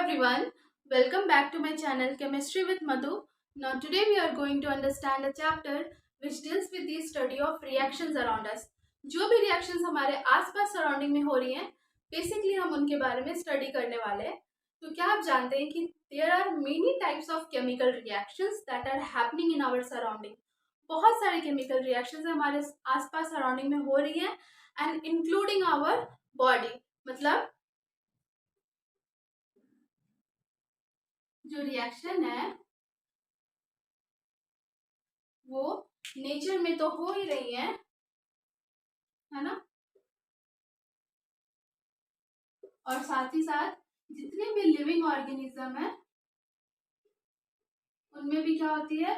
everyone, welcome back to my channel Chemistry with Madhu. Now today we are going to understand a chapter which deals with the study of reactions around us. जो भी reactions हमारे आसपास surrounding में हो रही हैं, basically हम उनके बारे में स्टडी करने वाले हैं. तो क्या आप जानते हैं कि there are many types of chemical reactions that are happening in our surrounding. बहुत सारे chemical reactions हमारे आसपास सराउंडिंग में हो रही हैं and including our body. मतलब जो रिएक्शन है वो नेचर में तो हो ही रही है ना. और साथ ही साथ जितने भी लिविंग ऑर्गेनिज्म है उनमें भी क्या होती है,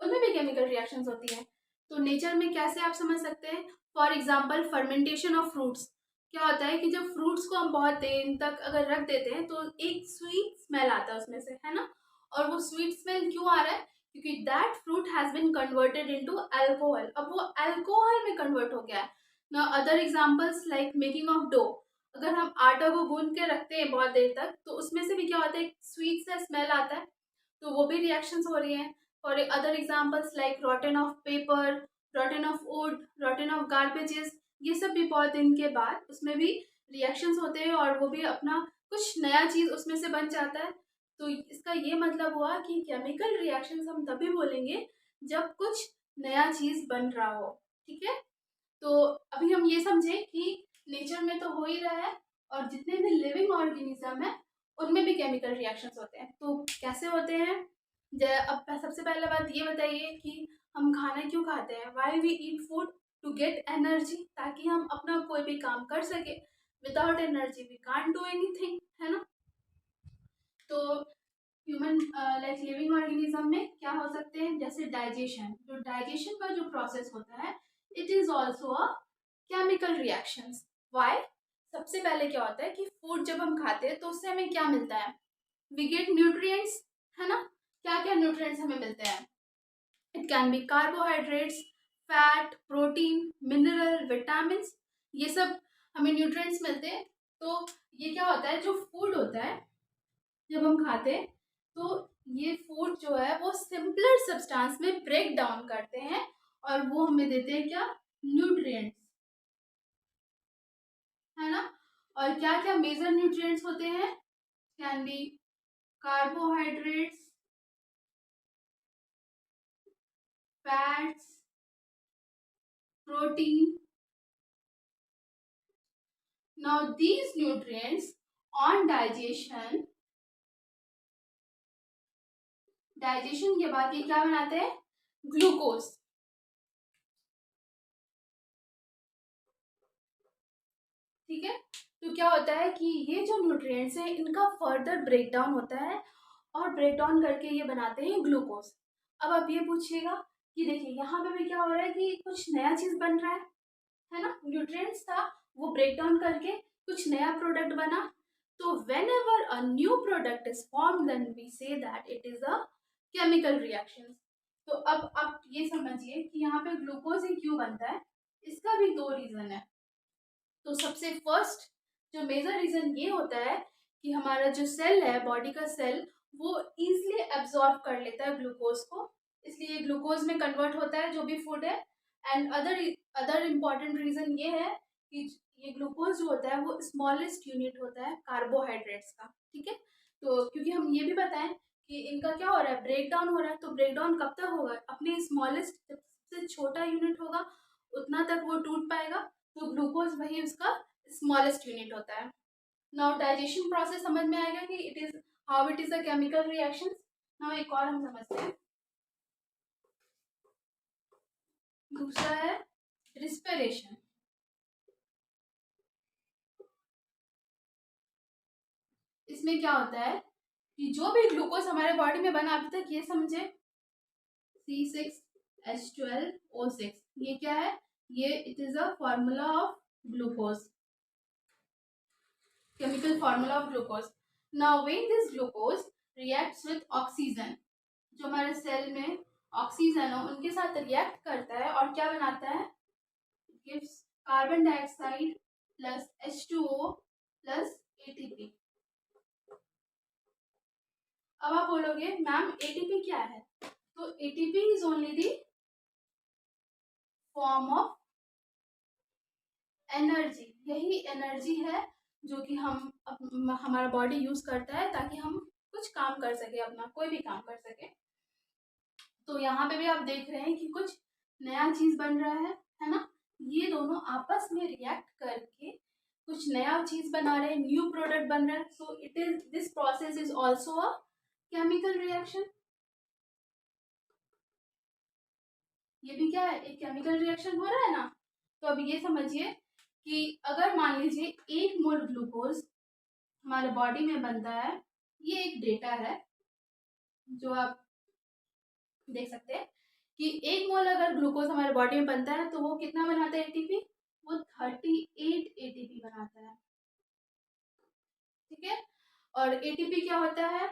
उनमें भी केमिकल रिएक्शंस होती है. तो नेचर में कैसे आप समझ सकते हैं. For example fermentation of fruits. क्या होता है कि जब फ्रूट्स को हम बहुत देर तक अगर रख देते हैं तो एक स्वीट स्मेल आता है उसमें से, है ना. और वो स्वीट स्मेल क्यों आ रहा है, क्योंकि that fruit has been converted into alcohol. अब वो अल्कोहल में कन्वर्ट हो गया है ना. Other examples like making of dough. अगर हम आटा को गूंद के रखते हैं बहुत देर तक तो उसमें से भी क्या होता है, एक स्वीट सा स्मेल आता है. तो वो भी रिएक्शंस हो रही हैं. और other examples like रॉटन of paper, रॉटन of would, रॉटन of garbages. ये सब भी बहुत दिन के बाद उसमें भी रिएक्शंस होते हैं और वो भी अपना कुछ नया चीज़ उसमें से बन जाता है. तो इसका ये मतलब हुआ कि केमिकल रिएक्शंस हम तभी बोलेंगे जब कुछ नया चीज़ बन रहा हो. ठीक है. तो अभी हम ये समझें कि नेचर में तो हो ही रहा है और जितने भी लिविंग ऑर्गेनिज्म है उनमें भी केमिकल रिएक्शंस होते हैं. तो कैसे होते हैं. अब सबसे पहले बात ये बताइए कि हम खाना क्यों खाते हैं. Why we eat food to get energy, ताकि हम अपना कोई भी काम कर सके. Without energy we can't do anything, है ना. तो ह्यूमन लाइक लिविंग ऑर्गेनिज्म में क्या हो सकते हैं, जैसे डाइजेशन. जो डाइजेशन का जो प्रोसेस होता है it is also a chemical reactions. Why. सबसे पहले क्या होता है कि फूड जब हम खाते हैं तो उससे हमें क्या मिलता है, वी गेट न्यूट्रिएंट्स, है ना. क्या क्या न्यूट्रिएंट्स हमें मिलते हैं. It can be carbohydrates, fat, protein, mineral, vitamin. ये सब हमें न्यूट्रिएंट्स मिलते हैं. तो ये क्या होता है, जो फूड होता है जब हम खाते हैं तो ये फूड जो है वो सिंपलर सब्सटेंस में ब्रेक डाउन करते हैं और वो हमें देते हैं क्या, न्यूट्रिएंट्स, है ना. और क्या क्या मेजर न्यूट्रिएंट्स होते हैं, can be carbohydrates, fats, protein. Now these nutrients on digestion के बाद ये क्या बनाते हैं, ग्लूकोज. ठीक है. तो क्या होता है कि ये जो न्यूट्रिएंट्स हैं इनका फर्दर ब्रेकडाउन होता है और ब्रेकडाउन करके ये बनाते हैं ग्लूकोज. अब आप ये पूछिएगा कि देखिए यहाँ पे भी क्या हो रहा है कि कुछ नया चीज बन रहा है ना. न्यूट्रिएंट्स था वो ब्रेक डाउन करके कुछ नया प्रोडक्ट बना. तो whenever a new product is form then we say that it is a chemical reaction. तो अब आप ये समझिए कि यहाँ पे ग्लूकोज ही क्यों बनता है. इसका भी दो रीजन है. तो सबसे फर्स्ट जो मेजर रीजन ये होता है कि हमारा जो सेल है, बॉडी का सेल, वो इजिली एब्जॉर्ब कर लेता है ग्लूकोज को, इसलिए ग्लूकोज में कन्वर्ट होता है जो भी फूड है. एंड अदर इम्पॉर्टेंट रीजन ये है कि ये ग्लूकोज जो होता है वो स्मॉलेस्ट यूनिट होता है कार्बोहाइड्रेट्स का. ठीक है. तो क्योंकि हम ये भी बताएं कि इनका क्या हो रहा है, ब्रेक डाउन हो रहा है. तो ब्रेक डाउन कब तक होगा, अपने स्मॉलेस्ट, सबसे छोटा यूनिट होगा उतना तक वो टूट पाएगा. तो ग्लूकोज वही उसका स्मॉलेस्ट यूनिट होता है. नाउ डाइजेशन प्रोसेस समझ में आएगा कि it is how it is a chemical reaction. Now एक और हम समझते हैं. दूसरा है रिस्पिरेशन. इसमें क्या होता है कि जो भी ग्लूकोज हमारे बॉडी में बना, अभी तक ये समझे C6H12O6, ये क्या है, ये it is a formula of glucose, chemical formula of glucose. Now when this glucose reacts with oxygen, जो हमारे सेल में ऑक्सीजन हो उनके साथ रिएक्ट करता है और क्या बनाता है, gives carbon dioxide plus H2O plus ATP. अब आप बोलोगे मैम एटीपी क्या है, तो ATP is only the form of energy. यही एनर्जी है जो कि हमारा बॉडी यूज करता है ताकि हम कुछ काम कर सके, अपना कोई भी काम कर सके। तो यहाँ पे भी आप देख रहे हैं कि कुछ नया चीज बन रहा है ना। ये दोनों आपस में रिएक्ट करके कुछ नया चीज बना रहे हैं, न्यू प्रोडक्ट बन रहा है। So it is this process is also a chemical reaction. ये भी क्या है, एक केमिकल रिएक्शन हो रहा है ना। तो अब ये समझिए कि अगर मान लीजिए 1 मोल ग्लूकोज हमारे बॉडी में बनता है, ये एक डेटा है जो आप देख सकते हैं कि 1 मोल अगर ग्लूकोज हमारे बॉडी में बनता है तो वो कितना बनाता है एटीपी, वो 38 एटीपी बनाता है। ठीक है, और एटीपी क्या होता है,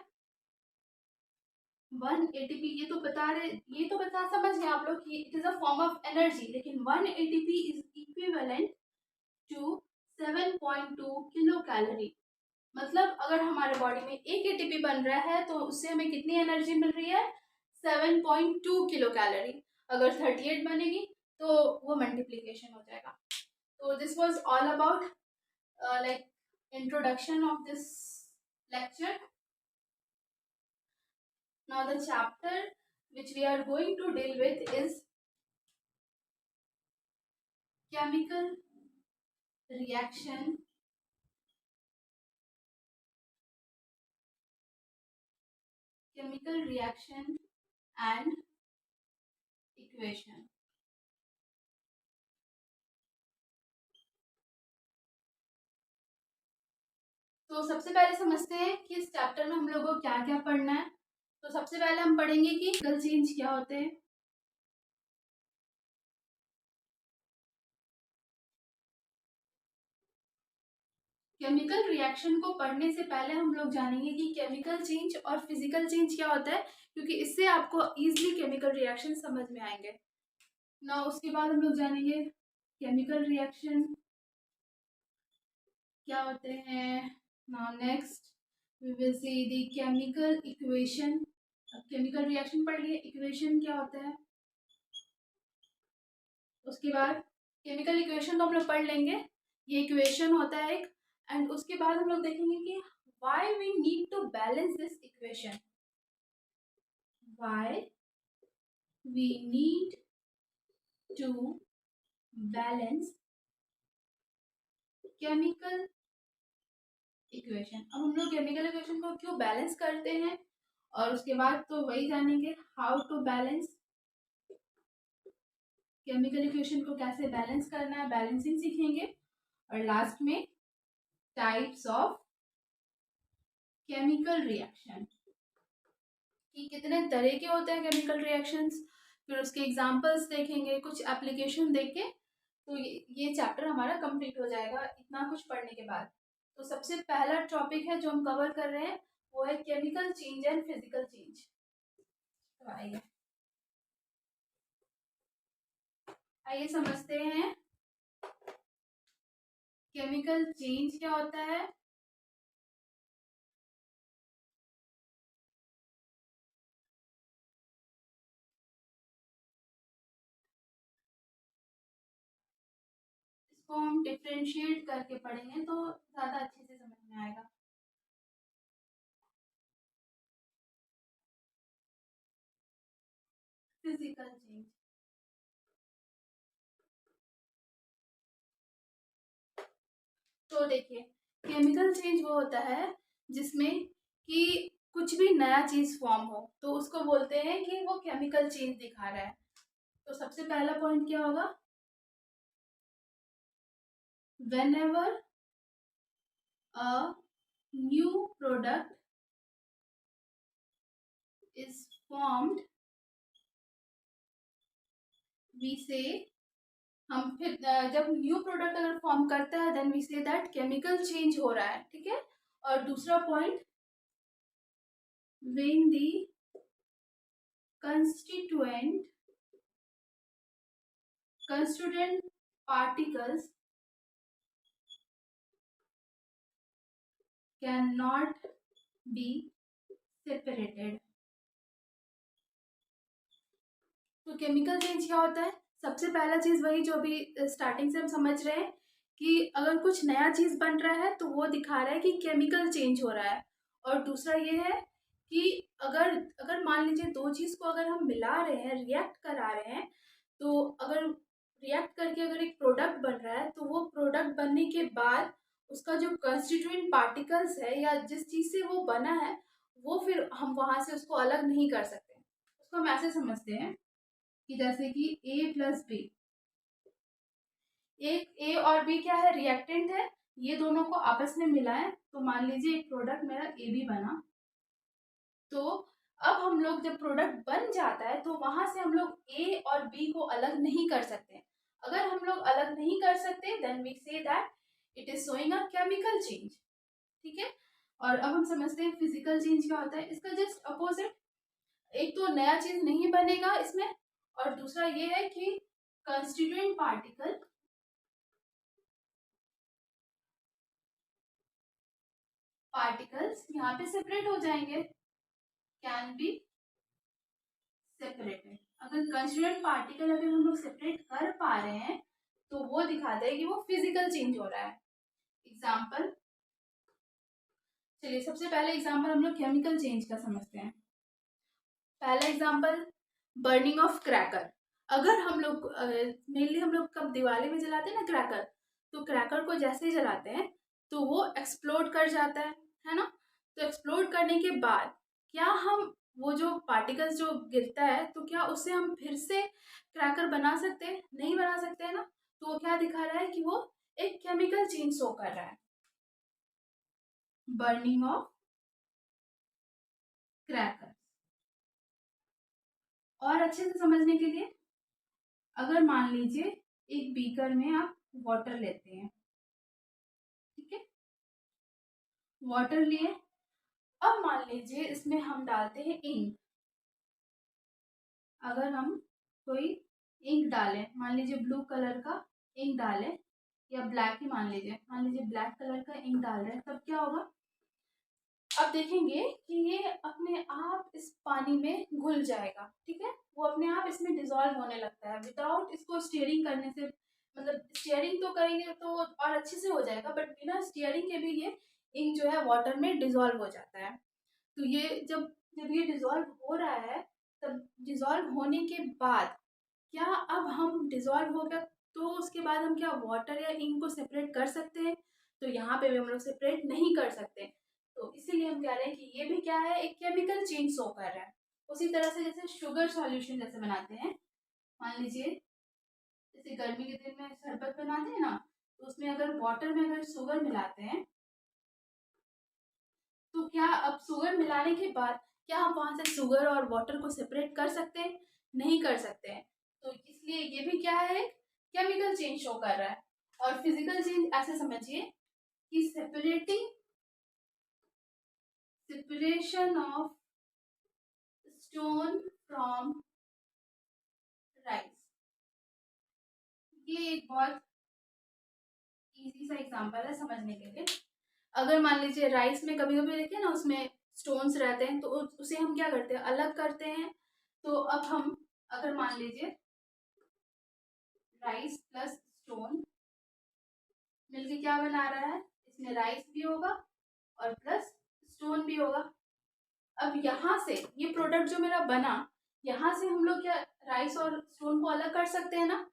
1 एटीपी। ये तो बता समझ गए आप लोग कि it is a form of energy, लेकिन 1 ATP is equivalent to 7.2 kilo calorie. मतलब अगर हमारे बॉडी में 1 एटीपी बन रहा है तो उससे हमें कितनी एनर्जी मिल रही है, 7.2 किलो कैलोरी। अगर 38 बनेगी तो वो मल्टीप्लीकेशन हो जाएगा। तो this was all about like introduction of this lecture. Now the chapter which we are going to deal with is chemical reaction and equation। तो सबसे पहले समझते हैं कि इस चैप्टर में हम लोगों को क्या क्या पढ़ना है। तो सबसे पहले हम पढ़ेंगे कि केमिकल चेंज क्या होते हैं। केमिकल रिएक्शन को पढ़ने से पहले हम लोग जानेंगे कि केमिकल चेंज और फिजिकल चेंज क्या होता है, क्योंकि इससे आपको इजीली केमिकल रिएक्शन समझ में आएंगे ना। उसके बाद हम लोग जानेंगे केमिकल रिएक्शन क्या होते हैं। Now next we will see the chemical equation. Chemical reaction पढ़ लिए, इक्वेशन क्या होता है। उसके बाद केमिकल इक्वेशन तो हम लोग पढ़ लेंगे, ये इक्वेशन होता है एक। एंड उसके बाद हम लोग देखेंगे कि why we need to balance this equation, why we need to balance chemical equation. अब हम लोग केमिकल इक्वेशन को क्यों बैलेंस करते हैं, और उसके बाद तो वही जानेंगे how to balance chemical equation को, कैसे बैलेंस करना है, बैलेंसिंग सीखेंगे। और लास्ट में टाइप्स ऑफ केमिकल रिएक्शन कि कितने तरह के होते हैं केमिकल रिएक्शंस, फिर उसके एग्जांपल्स देखेंगे, कुछ एप्लीकेशन देख के। तो ये चैप्टर हमारा कंप्लीट हो जाएगा इतना कुछ पढ़ने के बाद। तो सबसे पहला टॉपिक है जो हम कवर कर रहे हैं वो है chemical change and physical change. तो आइए समझते हैं केमिकल चेंज क्या होता है। इसको हम डिफरेंशिएट करके पढ़ेंगे तो ज्यादा अच्छे से समझ में आएगा। फिजिकल चेंज, तो देखिए केमिकल चेंज वो होता है जिसमें कि कुछ भी नया चीज फॉर्म हो तो उसको बोलते हैं कि वो केमिकल चेंज दिखा रहा है। तो सबसे पहला पॉइंट क्या होगा, whenever a new product is formed we say, हम फिर जब न्यू प्रोडक्ट अगर फॉर्म करता है then we say that chemical change हो रहा है। ठीक है, और दूसरा point when the constituent particles cannot be separated. तो केमिकल चेंज क्या होता है? सबसे पहला चीज वही जो अभी स्टार्टिंग से हम समझ रहे हैं कि अगर कुछ नया चीज बन रहा है तो वो दिखा रहा है कि केमिकल चेंज हो रहा है। और दूसरा ये है कि अगर अगर मान लीजिए दो चीज को अगर हम मिला रहे हैं, रिएक्ट करा रहे हैं, तो अगर रिएक्ट करके अगर एक प्रोडक्ट बन रहा है तो वो प्रोडक्ट बनने के बाद उसका जो कंस्टिट्यूएंट पार्टिकल्स है या जिस चीज से वो बना है, वो फिर हम वहां से उसको अलग नहीं कर सकते। उसको हम ऐसे समझते हैं कि जैसे कि ए प्लस बी, एक ए और बी क्या है? रिएक्टेंट है। ये दोनों को आपस में मिलाएं तो मान लीजिए एक प्रोडक्ट मेरा ए बी बना। तो अब हम लोग जब प्रोडक्ट बन जाता है तो वहां से हम लोग ए और बी को अलग नहीं कर सकते। अगर हम लोग अलग नहीं कर सकते then we say that it is showing a chemical change. ठीक है। और अब हम समझते हैं फिजिकल चेंज क्या होता है। इसका जस्ट अपोजिट, एक तो नया चीज नहीं बनेगा इसमें, और दूसरा ये है कि कंस्टिट्यूएंट पार्टिकल्स यहाँ पे सेपरेट हो जाएंगे, कैन बी सेपरेटेड। अगर कंस्टिट्यूएंट पार्टिकल अगर हम लोग सेपरेट कर पा रहे हैं तो वो दिखाता है कि वो फिजिकल चेंज हो रहा है। एग्जाम्पल, चलिए सबसे पहले एग्जाम्पल हम लोग केमिकल चेंज का समझते हैं। पहला एग्जाम्पल, बर्निंग ऑफ क्रैकर। अगर हम लोग मेनली हम लोग कब दिवाली में जलाते हैं ना क्रैकर, तो क्रैकर को जैसे ही जलाते हैं तो वो एक्सप्लोड कर जाता है ना। तो एक्सप्लोड करने के बाद क्या हम वो जो पार्टिकल्स जो गिरता है तो क्या उससे हम फिर से क्रैकर बना सकते हैं? नहीं बना सकते हैं ना। तो वो क्या दिखा रहा है कि वो एक केमिकल चेंज शो कर रहा है, बर्निंग ऑफ क्रैकर। और अच्छे से समझने के लिए, अगर मान लीजिए एक बीकर में आप वाटर लेते हैं, ठीक है, वाटर लिए, अब मान लीजिए इसमें हम डालते हैं इंक। अगर हम कोई इंक डालें, मान लीजिए ब्लू कलर का इंक डालें या ब्लैक ही मान लीजिए ब्लैक कलर का इंक डाल रहे हैं, तब क्या होगा? अब देखेंगे कि ये अपने आप इस पानी में घुल जाएगा। ठीक है, वो अपने आप इसमें डिजोल्व होने लगता है विदाउट इसको स्टीयरिंग करने से। मतलब स्टीयरिंग तो करेंगे तो और अच्छे से हो जाएगा, बट बिना स्टीयरिंग के भी ये इंक जो है वाटर में डिजोल्व हो जाता है। तो ये जब जब ये डिजोल्व हो रहा है, तब डिजोल्व होने के बाद क्या अब हम डिजोल्व हो गया तो उसके बाद हम क्या वाटर या इंक को सेपरेट कर सकते हैं? तो यहाँ पे भी हम लोग सेपरेट नहीं कर सकते। तो इसीलिए हम कह रहे हैं कि ये भी क्या है, एक केमिकल चेंज शो कर रहा है। उसी तरह से जैसे शुगर सॉल्यूशन जैसे बनाते हैं, मान लीजिए जैसे गर्मी के दिन में शरबत बनाते हैं ना, तो उसमें अगर वाटर में अगर शुगर मिलाते हैं तो क्या अब शुगर मिलाने के बाद क्या हम वहां से शुगर और वाटर को सेपरेट कर सकते हैं? नहीं कर सकते हैं। तो इसलिए ये भी क्या है, केमिकल चेंज शो कर रहा है। और फिजिकल चेंज ऐसे समझिए कि separation of stone from rice. ये एक बहुत इजी सा एग्जांपल है समझने के लिए। अगर मान लीजिए राइस में कभी कभी देखिए ना उसमें स्टोन्स रहते हैं, तो उसे हम क्या करते हैं, अलग करते हैं। तो अब हम अगर मान लीजिए राइस प्लस स्टोन मिलके क्या बना रहा है, इसमें राइस भी होगा और प्लस स्टोन भी होगा। अब यहाँ से ये प्रोडक्ट जो मेरा बना, यहाँ से हम लोग क्या राइस और स्टोन को अलग कर सकते हैं ना,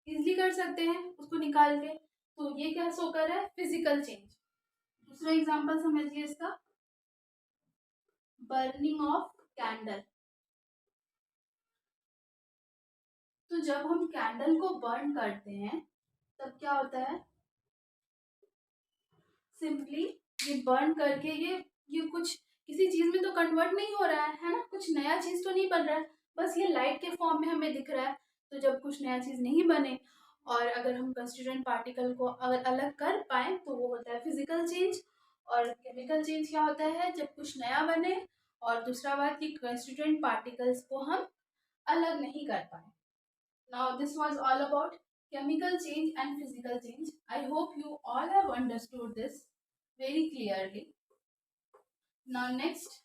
इजिली कर सकते हैं उसको निकाल के। तो ये क्या शो कर रहा है, फिजिकल चेंज। दूसरा एग्जांपल समझिए इसका, बर्निंग ऑफ कैंडल। तो जब हम कैंडल को बर्न करते हैं तब क्या होता है, सिंपली ये बर्न करके ये कुछ किसी चीज में तो कन्वर्ट नहीं हो रहा है ना, कुछ नया चीज तो नहीं बन रहा है, बस ये लाइट के फॉर्म में हमें दिख रहा है। तो जब कुछ नया चीज नहीं बने और अगर हम कंस्टिट्यूएंट पार्टिकल को अगर अलग कर पाए तो वो होता है फिजिकल चेंज। और केमिकल चेंज क्या होता है, जब कुछ नया बने और दूसरा बात कि कंस्टिट्यूएंट पार्टिकल्स को हम अलग नहीं कर पाए। Now this was all about chemical change and physical change. I hope you all have understood this very clearly. Now next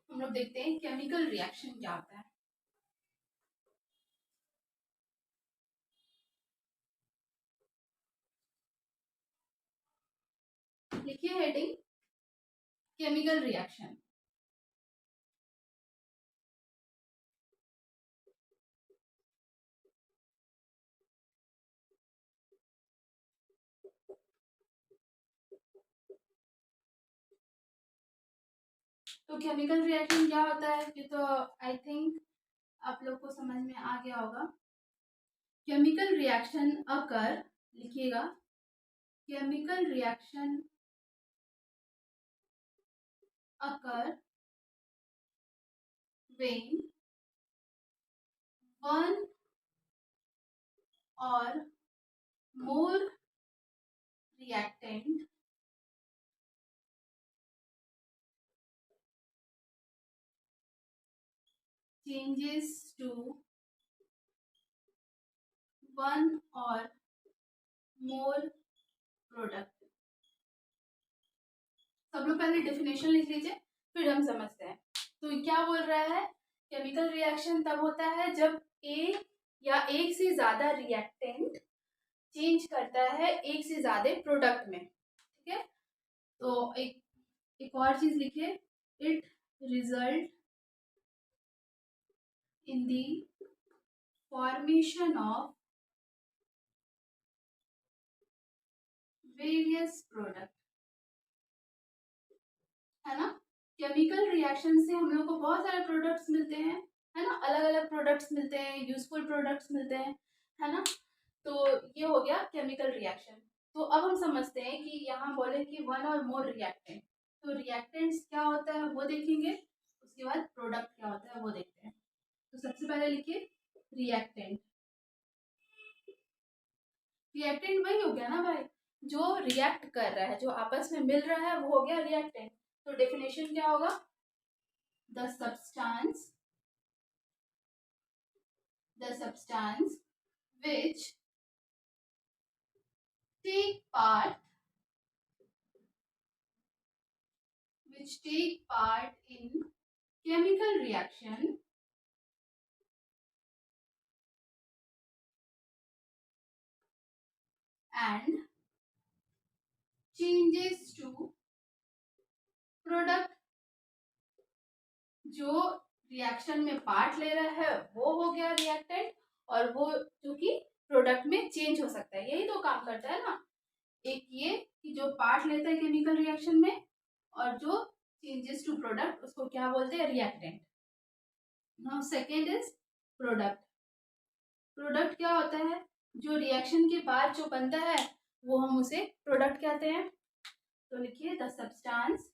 हम लोग देखते हैं केमिकल रिएक्शन क्या होता है। लिखिए हेडिंग केमिकल रिएक्शन। तो केमिकल रिएक्शन क्या होता है ये तो आई थिंक आप लोग को समझ में आ गया होगा। केमिकल रिएक्शन अकर, लिखिएगा, chemical reaction occur when one or more reactant changes to one or more product। सब लोग पहले डेफिनेशन लिख लीजिए फिर हम समझते हैं। तो क्या बोल रहा है, केमिकल रिएक्शन तब होता है जब ए या एक से ज्यादा रिएक्टेंट चेंज करता है एक से ज्यादा प्रोडक्ट में। ठीक है, तो एक और चीज लिखिए, it result in the formation of various product, है ना। केमिकल रिएक्शन से हम लोग को बहुत सारे प्रोडक्ट्स मिलते हैं, है ना, अलग अलग प्रोडक्ट्स मिलते हैं, यूजफुल प्रोडक्ट्स मिलते हैं, है ना। तो ये हो गया केमिकल रिएक्शन। तो अब हम समझते हैं कि यहाँ बोले कि वन और मोर रिएक्टेंट, तो रिएक्टेंट्स क्या होता है वो देखेंगे, उसके बाद प्रोडक्ट क्या होता है वो देखते हैं। तो सबसे पहले लिखिए रिएक्टेंट। रिएक्टेंट वही हो गया ना भाई, जो रिएक्ट कर रहा है, जो आपस में मिल रहा है वो हो गया रिएक्टेंट। तो डेफिनेशन क्या होगा, the substance which take part in chemical reaction and changes to product। जो रिएक्शन में पार्ट ले रहा है वो हो गया रिएक्टेंट, और वो जो कि प्रोडक्ट में चेंज हो सकता है, यही तो काम करता है ना। एक ये कि जो पार्ट लेता है केमिकल रिएक्शन में, और जो चेंजेस टू प्रोडक्ट उसको क्या बोलते हैं, reactant. Now second is product. Product क्या होता है, जो रिएक्शन के बाद जो बनता है वो हम उसे प्रोडक्ट कहते हैं। तो लिखिए the substance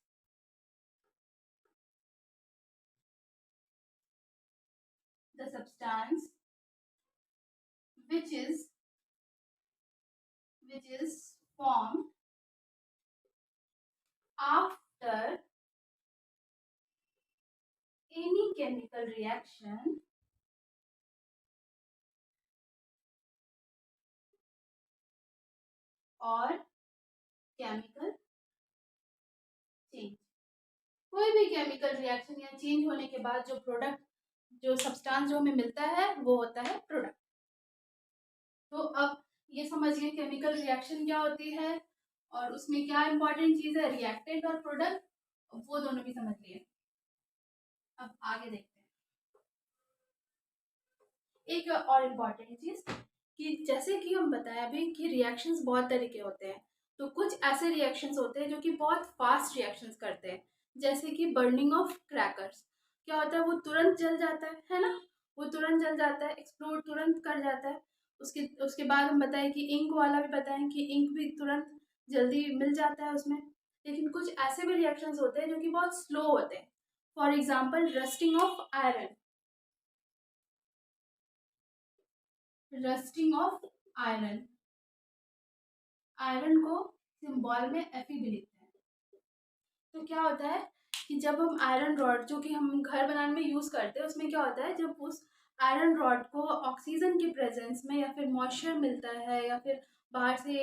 which is formed after any chemical reaction और केमिकल चेंज। कोई भी केमिकल रिएक्शन या चेंज होने के बाद जो प्रोडक्ट, जो सब्सटेंस जो हमें मिलता है वो होता है प्रोडक्ट। तो अब ये समझिए केमिकल रिएक्शन क्या होती है और उसमें क्या इंपॉर्टेंट चीज है, रिएक्टेंट और प्रोडक्ट, वो दोनों भी समझ लिए। अब आगे देखते हैं एक और इम्पॉर्टेंट चीज, कि जैसे कि हम बताया अभी कि रिएक्शंस बहुत तरह के होते हैं। तो कुछ ऐसे रिएक्शंस होते हैं जो कि बहुत फास्ट रिएक्शंस करते हैं, जैसे कि बर्निंग ऑफ क्रैकर्स। क्या होता है, वो तुरंत जल जाता है ना, वो तुरंत जल जाता है, एक्सप्लोड तुरंत कर जाता है। उसके उसके बाद हम बताएं कि इंक वाला भी बताएं कि इंक भी तुरंत जल्दी मिल जाता है उसमें। लेकिन कुछ ऐसे भी रिएक्शंस होते हैं जो कि बहुत स्लो होते हैं। For example rusting of iron, rusting of iron, iron को सिंबल में Fe भी लिखते हैं। तो क्या होता है कि जब हम आयरन रॉड जो कि हम घर बनाने में यूज करते हैं, उसमें क्या होता है, जब उस आयरन रॉड को ऑक्सीजन के प्रेजेंस में या फिर मॉइस्चर मिलता है या फिर बाहर से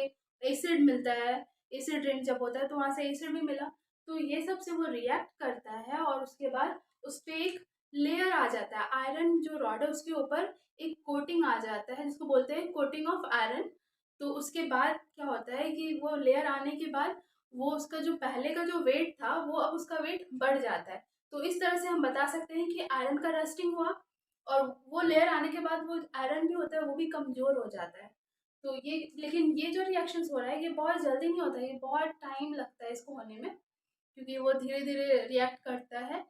एसिड मिलता है, एसिड रेन जब होता है तो वहां से एसिड भी मिला, तो ये सब से वो रिएक्ट करता है और उसके बाद उस पर एक लेयर आ जाता है, आयरन जो रॉड है उसके ऊपर एक कोटिंग आ जाता है जिसको बोलते हैं कोटिंग ऑफ आयरन। तो उसके बाद क्या होता है कि वो लेयर आने के बाद वो उसका जो पहले का जो वेट था वो अब उसका वेट बढ़ जाता है। तो इस तरह से हम बता सकते हैं कि आयरन का रस्टिंग हुआ, और वो लेयर आने के बाद वो आयरन भी होता है वो भी कमजोर हो जाता है। तो ये, लेकिन ये जो रिएक्शंस हो रहा है ये बहुत जल्दी नहीं होता है, ये बहुत टाइम लगता है इसको होने में, क्योंकि वो धीरे धीरे रिएक्ट करता है।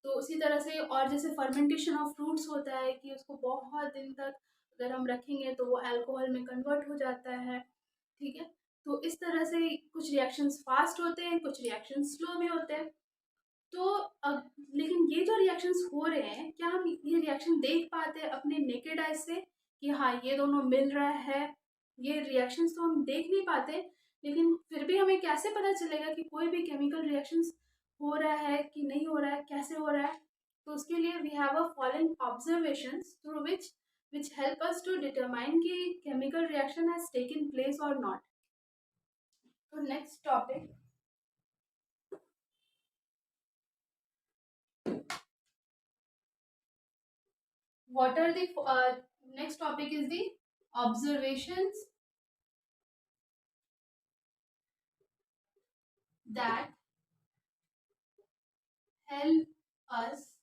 तो उसी तरह से, और जैसे फर्मेंटेशन ऑफ फ्रूट्स होता है कि उसको बहुत दिन तक अगर हम रखेंगे तो वो अल्कोहल में कन्वर्ट हो जाता है। ठीक है, तो इस तरह से कुछ रिएक्शंस फास्ट होते हैं, कुछ रिएक्शंस स्लो भी होते हैं। तो अब लेकिन ये जो रिएक्शंस हो रहे हैं, क्या हम ये रिएक्शन देख पाते हैं अपने नेकेड आई से कि हाँ ये दोनों मिल रहा है? ये रिएक्शंस तो हम देख नहीं पाते, लेकिन फिर भी हमें कैसे पता चलेगा कि कोई भी केमिकल रिएक्शंस हो रहा है कि नहीं हो रहा है, कैसे हो रहा है? तो उसके लिए we have a following observations through which help us to determine कि chemical reaction has taken place और नॉट। तो next topic, what are the next topic is the observations that help us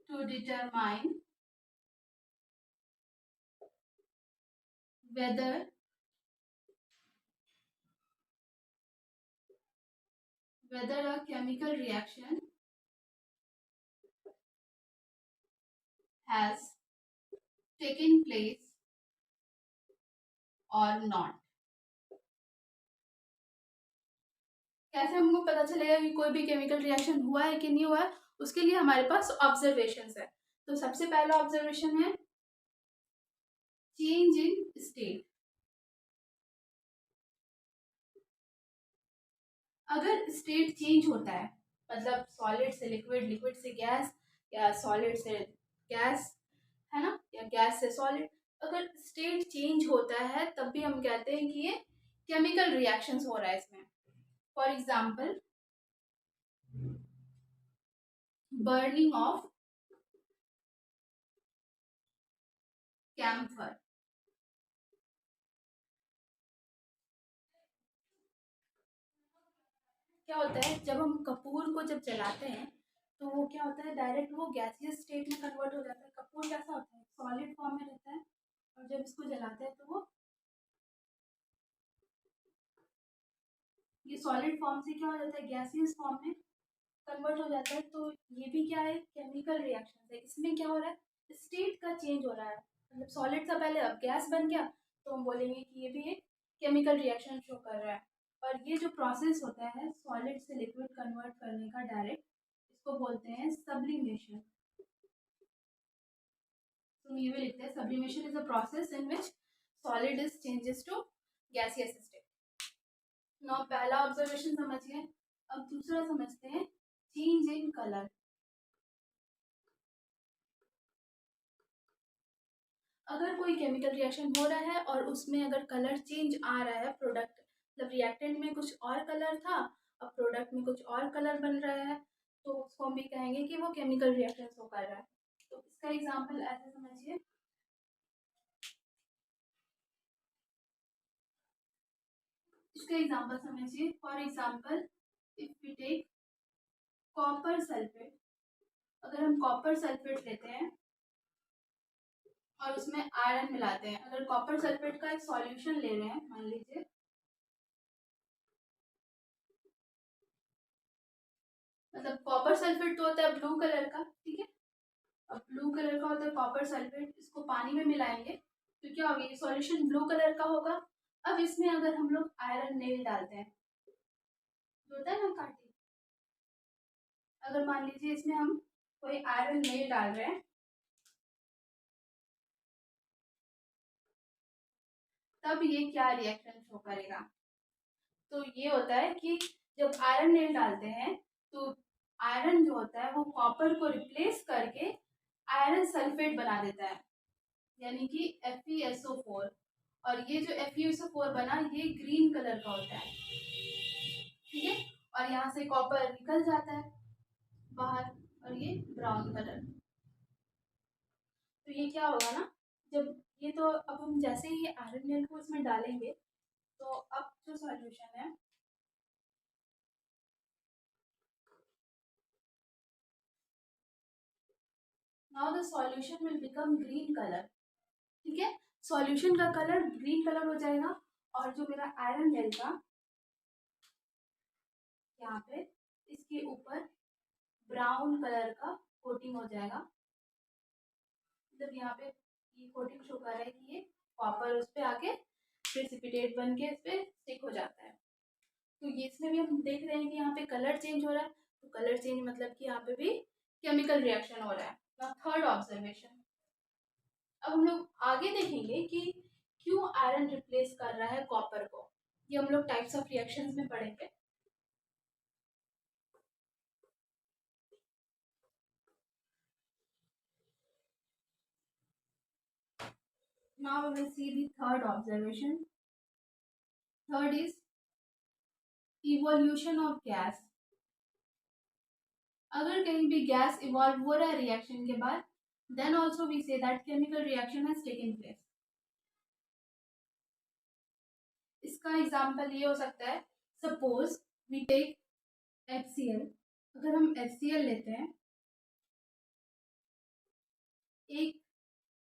to determine whether a chemical reaction has taken place or not। कैसे हमको पता चलेगा कि कोई भी केमिकल रिएक्शन हुआ है कि नहीं हुआ है? उसके लिए हमारे पास ऑब्जर्वेशंस है। तो सबसे पहला ऑब्जर्वेशन है चेंज इन स्टेट। अगर स्टेट चेंज होता है, मतलब सॉलिड से लिक्विड, लिक्विड से गैस, या सॉलिड से गैस, है ना, या गैस से सॉलिड, अगर स्टेट चेंज होता है तब भी हम कहते हैं कि ये केमिकल रिएक्शंस हो रहा है इसमें। For example, burning of camphor. क्या होता है जब हम कपूर को जब जलाते हैं तो वो क्या होता है, डायरेक्ट वो गैसियस स्टेट में कन्वर्ट हो जाता है। कपूर कैसा होता है, सॉलिड फॉर्म में रहता है, और जब इसको जलाते हैं तो वो ये सॉलिड फॉर्म से क्या हो जाता है, गैसियस फॉर्म में कन्वर्ट हो जाता है। तो ये भी क्या है, केमिकल रिएक्शन है। इसमें क्या हो रहा है, स्टेट का चेंज हो रहा है, मतलब सॉलिड से पहले अब गैस बन गया, तो हम बोलेंगे कि ये भी एक केमिकल रिएक्शन शो कर रहा है। और ये जो प्रोसेस होता है सॉलिड से लिक्विड कन्वर्ट करने का डायरेक्ट, इसको बोलते हैं सब्लिमेशन। तो ये भी लिखते हैं, sublimation is a process in which solid is changes to gaseous state. Now पहला ऑब्जर्वेशन समझ गए, अब दूसरा समझते हैं चेंज इन कलर। अगर कोई केमिकल रिएक्शन हो रहा है और उसमें अगर कलर चेंज आ रहा है, प्रोडक्ट मतलब रिएक्टेंट में कुछ और कलर था, अब प्रोडक्ट में कुछ और कलर बन रहा है, तो उसको हम भी कहेंगे कि वो केमिकल रिएक्शन शो कर रहा है। तो इसका एग्जांपल ऐसे समझिए, for example if we take copper sulphate. अगर हम कॉपर सल्फेट लेते हैं और उसमें आयरन मिलाते हैं, अगर कॉपर सल्फेट का एक सॉल्यूशन ले रहे हैं, मान लीजिए, मतलब कॉपर सल्फेट तो होता है ब्लू कलर का, ठीक है, अब ब्लू कलर का होता है कॉपर सल्फेट, इसको पानी में मिलाएंगे तो क्या होगा, ये सॉल्यूशन ब्लू कलर का होगा। अब इसमें अगर हम लोग आयरन नेल डालते हैं, जो होता है ना काटी, अगर मान लीजिए इसमें हम कोई आयरन नेल डाल रहे हैं, तब ये क्या रिएक्शन शो करेगा? तो ये होता है कि जब आयरन नेल डालते हैं तो आयरन जो होता है वो कॉपर को रिप्लेस करके आयरन सल्फेट बना देता है, यानी कि FeSO4। और ये जो FeSO4 बना ये ग्रीन कलर का होता है, ठीक है, और यहाँ से कॉपर निकल जाता है। बाहर, और ये ब्राउन कलर। तो ये क्या होगा ना, जब ये तो अब हम जैसे ही आयरन जेल को इसमें डालेंगे, तो अब जो सॉल्यूशन है, now the solution will become green colour. ठीक है, सॉल्यूशन का कलर ग्रीन कलर हो जाएगा, और जो मेरा आयरन जेल था यहाँ पे, इसके ऊपर ब्राउन कलर का कोटिंग हो जाएगा। मतलब यहाँ पे ये कोटिंग शो कर रहा है कि ये कॉपर उस पे आके प्रेसिपिटेट बन के इस पे स्टिक हो जाता है। तो ये इसमें भी हम देख रहे हैं कि यहाँ पे कलर चेंज हो रहा है। तो कलर चेंज मतलब कि यहाँ पे भी केमिकल रिएक्शन हो रहा है। थर्ड ऑब्जर्वेशन, अब हम लोग आगे देखेंगे कि क्यों आयरन रिप्लेस कर रहा है कॉपर को। ये हम लोग टाइप्स ऑफ रिएक्शंस में पढ़ेंगे। Now we will see the third observation. Third is evolution of gas. अगर कहीं भी गैस इवॉल्व हो रहा है रिएक्शन के बाद, then also we say that chemical reaction has taken place. इसका एग्जाम्पल ये हो सकता है, सपोज वी टेक HCl। अगर हम HCl लेते हैं, एक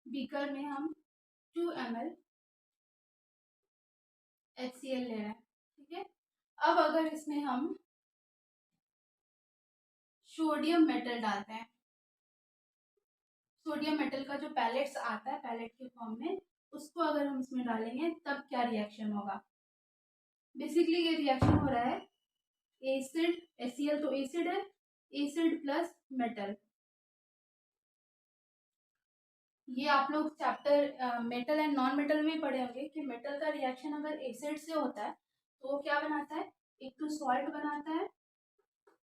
बीकर में हम 2 ml HCl ले रहे हैं। ठीक है, अब अगर इसमें हम सोडियम मेटल डालते हैं, सोडियम मेटल का जो पैलेट्स आता है पैलेट के फॉर्म में, उसको अगर हम इसमें डालेंगे तब क्या रिएक्शन होगा। बेसिकली ये रिएक्शन हो रहा है एसिड, HCl तो एसिड है, एसिड प्लस मेटल। ये आप लोग chapter metal and non metal में पढ़े होंगे कि मेटल का रिएक्शन अगर एसिड से होता है तो वो क्या बनाता है, एक तो सॉल्ट बनाता है,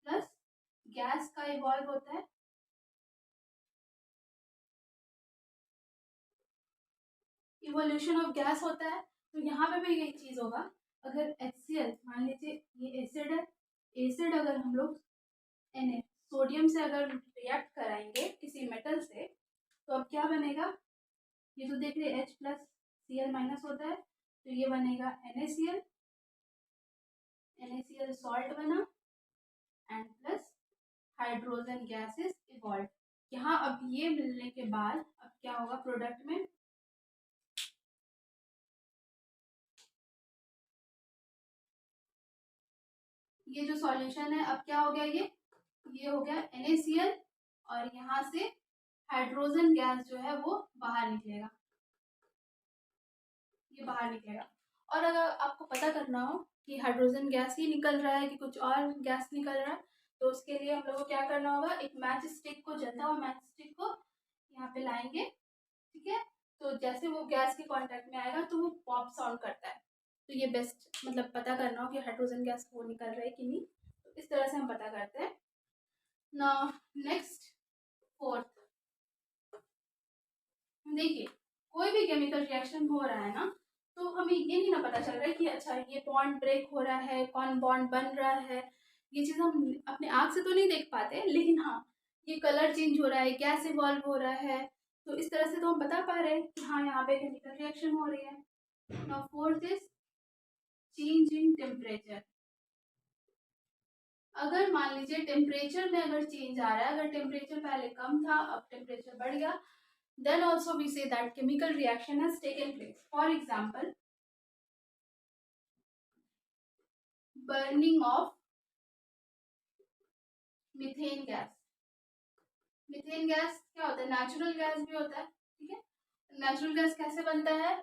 प्लस गैस का इवॉल्व होता है, इवोल्यूशन ऑफ गैस होता है। तो यहाँ पे भी यही चीज होगा। अगर HCl मान लीजिए ये एसिड है, एसिड अगर हम लोग Na सोडियम से अगर रिएक्ट कराएंगे किसी मेटल से, तो अब क्या बनेगा, ये तो देख रहे H प्लस Cl माइनस होता है, तो ये बनेगा NaCl, NaCl सॉल्ट बना, and plus hydrogen gases evolve. यहाँ अब ये मिलने के बाद अब क्या होगा प्रोडक्ट में, ये जो सॉल्यूशन है अब क्या हो गया, ये हो गया NaCl, और यहाँ से हाइड्रोजन गैस जो है वो बाहर निकलेगा, ये बाहर निकलेगा। और अगर आपको पता करना हो कि हाइड्रोजन गैस ही निकल रहा है कि कुछ और गैस निकल रहा है, तो उसके लिए हम लोग को क्या करना होगा, एक मैच स्टिक को, जलता हुआ मैच स्टिक को यहाँ पे लाएंगे। ठीक है, तो जैसे वो गैस के कांटेक्ट में आएगा तो वो पॉप साउंड करता है। तो ये बेस्ट मतलब पता करना हो कि हाइड्रोजन गैस वो निकल रहा है कि नहीं, तो इस तरह से हम पता करते हैं। नाउ नेक्स्ट, फोर्थ, देखिए कोई भी केमिकल रिएक्शन हो रहा है ना, तो हमें ये नहीं ना पता चल रहा है कि अच्छा ये बॉन्ड ब्रेक हो रहा है, कौन बॉन्ड बन रहा है, ये चीज़ हम अपने आँख से तो नहीं देख पाते, लेकिन हाँ ये कलर चेंज हो रहा है, गैस इवॉल्व हो रहा है, तो इस तरह से तो हम बता पा रहे हैं कि हाँ यहाँ पे केमिकल रिएक्शन हो रही है। Now fourth is change in temperature. अगर मान लीजिए टेम्परेचर में अगर चेंज आ रहा है, अगर टेम्परेचर पहले कम था अब टेम्परेचर बढ़ गया, then also we say that chemical reaction has taken place. For example, burning of methane gas. Methane gas क्या होता है, नेचुरल गैस भी होता है। ठीक है, नेचुरल गैस कैसे बनता है,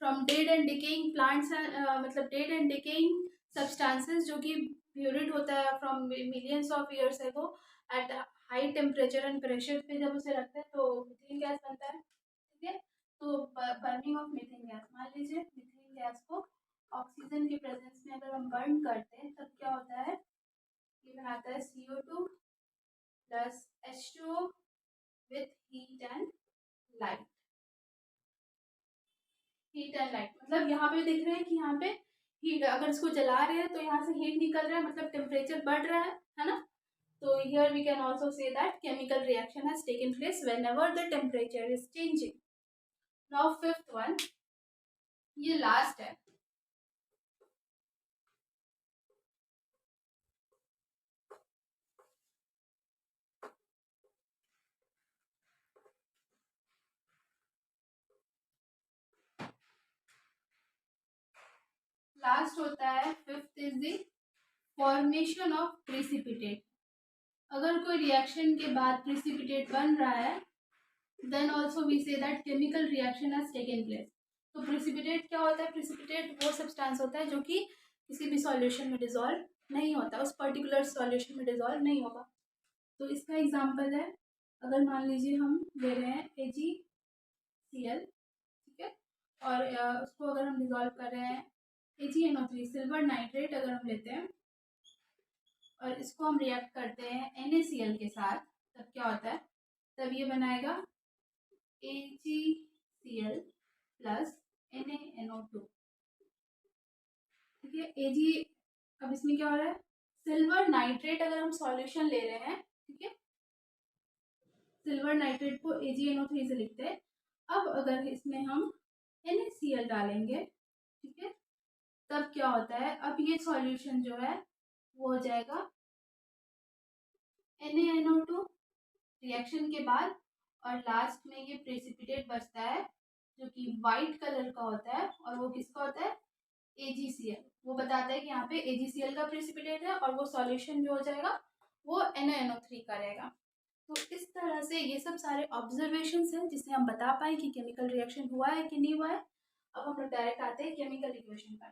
from dead and decaying plants, मतलब डेड एंड डिकेइंग सब्सटेंसेस जो कि प्यूरिड होता है from millions of years ago, at high temperature and pressure पे जब उसे रखते हैं तो मीथेन गैस बनता है। ठीक है, तो बर्निंग ऑफ मीथेन गैस, मान लीजिए मीथेन गैस को ऑक्सीजन के प्रेजेंस में अगर हम बर्न करते हैं तब क्या होता है, ये बनाता है CO2 plus H2O with heat and light. Heat and light मतलब यहाँ पे देख रहे हैं कि यहाँ पे हीट, अगर इसको जला रहे हैं तो यहाँ से हीट निकल रहा है, मतलब टेम्परेचर बढ़ रहा है ना। तो here we can also say that chemical reaction has taken place whenever the temperature is changing. Now fifth one, ये last है. लास्ट होता है fifth is the formation of precipitate. अगर कोई रिएक्शन के बाद प्रेसिपिटेट बन रहा है then also we say that chemical reaction has taken place. तो प्रेसिपिटेट क्या होता है? प्रेसिपिटेट वो सब्सटेंस होता है जो कि किसी भी सॉल्यूशन में डिजॉल्व नहीं होता, उस पर्टिकुलर सॉल्यूशन में डिजॉल्व नहीं होगा. तो इसका एग्जांपल है, अगर मान लीजिए हम ले रहे हैं AgCl, ठीक है, और उसको अगर हम डिजॉल्व कर रहे हैं AgNO3 सिल्वर नाइट्रेट अगर हम लेते हैं और इसको हम रिएक्ट करते हैं NaCl के साथ, तब क्या होता है? तब ये बनाएगा AgCl प्लस NaNO2. ठीक है, Ag, अब इसमें क्या हो रहा है? सिल्वर नाइट्रेट अगर हम सॉल्यूशन ले रहे हैं, ठीक है, सिल्वर नाइट्रेट को AgNO3 से लिखते हैं. अब अगर इसमें हम NaCl डालेंगे, ठीक है, तब क्या होता है? अब ये सॉल्यूशन जो है वो हो जाएगा NaNO2 रिएक्शन के बाद, और लास्ट में ये प्रेसिपिटेट बचता है जो कि वाइट कलर का होता है, और वो किसका होता है? AgCl. वो बताता है कि यहाँ पे AgCl का प्रेसिपिटेट है और वो सॉल्यूशन जो हो जाएगा वो NaNO3 का रहेगा. तो इस तरह से ये सब सारे ऑब्जर्वेशंस हैं जिससे हम बता पाए कि केमिकल रिएक्शन हुआ है कि नहीं हुआ है. अब हम लोग डायरेक्ट आते हैं केमिकल इक्वेशन पर.